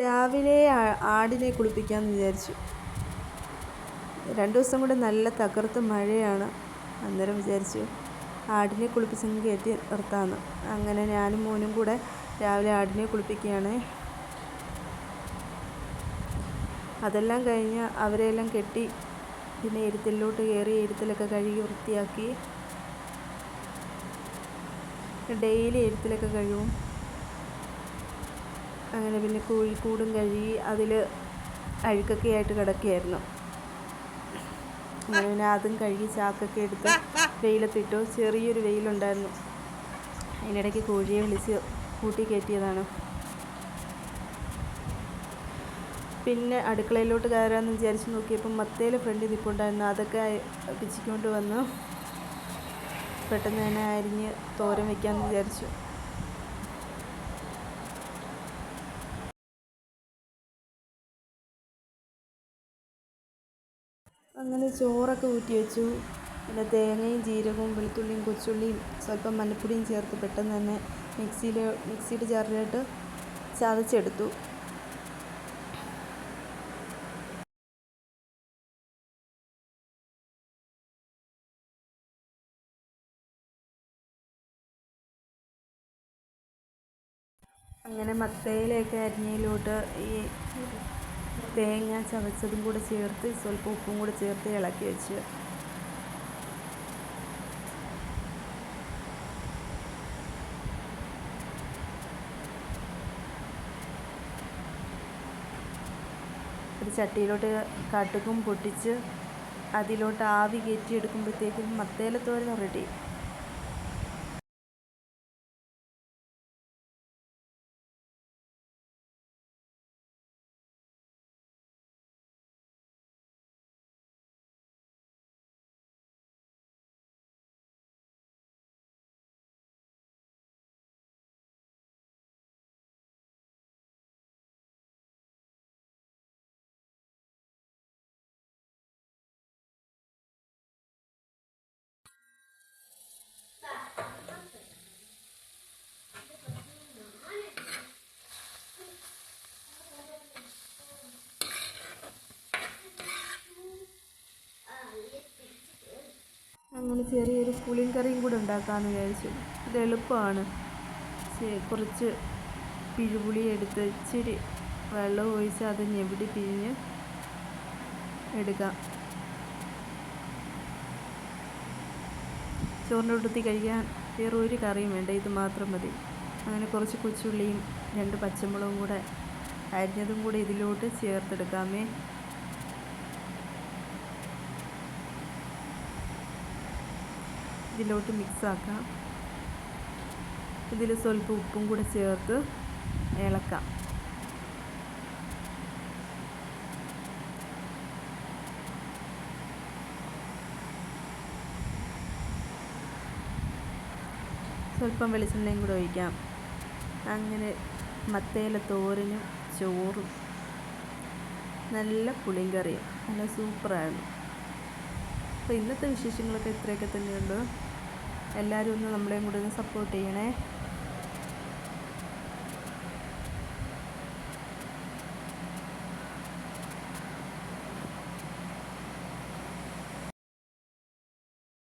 രാവിലെ ആടിനെ കുളിപ്പിക്കാമെന്ന് വിചാരിച്ചു. 2 ദിവസം കൂടെ നല്ല തകർത്ത് മഴയാണ്. അന്നേരം വിചാരിച്ചു ആടിനെ കുളിപ്പിച്ചങ്ങ് കയറ്റി നിർത്താമെന്ന്. അങ്ങനെ ഞാനും മോനും കൂടെ രാവിലെ ആടിനെ കുളിപ്പിക്കുകയാണ്. അതെല്ലാം കഴിഞ്ഞ് അവരെല്ലാം കെട്ടി പിന്നെ എരുത്തിലോട്ട് കയറി എരുത്തിലൊക്കെ കഴുകി വൃത്തിയാക്കി. ഡെയിലി എരുത്തിലൊക്കെ കഴുകും. അങ്ങനെ പിന്നെ കോഴിക്കൂടും കഴുകി അതിൽ അഴുക്കൊക്കെ ആയിട്ട് കിടക്കുകയായിരുന്നു. അങ്ങനെ പിന്നെ അതും കഴുകി ചാക്കൊക്കെ എടുത്ത് വെയിലത്തിട്ടു. ചെറിയൊരു വെയിലുണ്ടായിരുന്നു. അതിനിടയ്ക്ക് കോഴിയെ വിളിച്ച് കൂട്ടി കയറ്റിയതാണ്. പിന്നെ അടുക്കളയിലോട്ട് കയറാമെന്ന് വിചാരിച്ച് നോക്കിയപ്പം മത്തേൽ ഫ്രണ്ടിൽ നിൽപ്പുണ്ടായിരുന്നു. അതൊക്കെ പിച്ചിക്കൊണ്ട് വന്ന് പെട്ടെന്ന് തന്നെ അരിഞ്ഞ് തോരൻ വയ്ക്കാമെന്ന് വിചാരിച്ചു. അങ്ങനെ ചോറൊക്കെ ഊറ്റി വെച്ചു. പിന്നെ തേങ്ങയും ജീരകവും വെളുത്തുള്ളിയും കൊച്ചുള്ളിയും സ്വല്പം മഞ്ഞപ്പൊടിയും ചേർത്ത് പെട്ടെന്ന് തന്നെ മിക്സിയുടെ ജാറിലോട്ട് ചതച്ചെടുത്തു. അങ്ങനെ മത്തയിലൊക്കെ അരിഞ്ഞതിലോട്ട് ഈ തേങ്ങ ചതച്ചതും കൂടെ ചേർത്ത് സ്വല്പം ഉപ്പും കൂടെ ചേർത്ത് ഇളക്കി വെച്ച് ഒരു ചട്ടിയിലോട്ട് കടുകും പൊട്ടിച്ച് അതിലോട്ട് ആവി കയറ്റി എടുക്കുമ്പോഴത്തേക്കും മത്തേലത്തോരൻ റെഡി. അങ്ങനെ ചെറിയൊരു പുളിങ്കറിയും കൂടെ ഉണ്ടാക്കാമെന്ന് വിചാരിച്ചു. ഇത് എളുപ്പമാണ്. കുറച്ച് പിഴുപുളി എടുത്ത് ഇച്ചിരി വെള്ളം ഒഴിച്ച് അത് ഞെവിടി പിഴിഞ്ഞ് എടുക്കാം. ചോറിൻ്റെ കൂട്ടത്തിൽ കഴിക്കാൻ വേറെ ഒരു കറിയും വേണ്ട, ഇത് മാത്രം മതി. അങ്ങനെ കുറച്ച് കൊച്ചുള്ളിയും 2 പച്ചമുളകും കൂടെ അരിഞ്ഞതും കൂടെ ഇതിലോട്ട് ചേർത്തെടുക്കാമേ. ഇതിലോട്ട് മിക്സാക്കാം. ഇതിൽ സ്വല്പം ഉപ്പും കൂടെ ചേർത്ത് ഇളക്കാം. സ്വല്പം വെളിച്ചെണ്ണയും കൂടെ ഒഴിക്കാം. അങ്ങനെ മത്തേല തോരനും ചോറും നല്ല പുളിങ്കറിയും നല്ല സൂപ്പറായിരുന്നു. അപ്പോൾ ഇന്നത്തെ വിശേഷങ്ങളൊക്കെ ഇത്രയൊക്കെ തന്നെയുള്ളൂ. എല്ലാവരും ഒന്ന് നമ്മളെയും കൂടെ ഒന്ന് സപ്പോർട്ട് ചെയ്യണേ.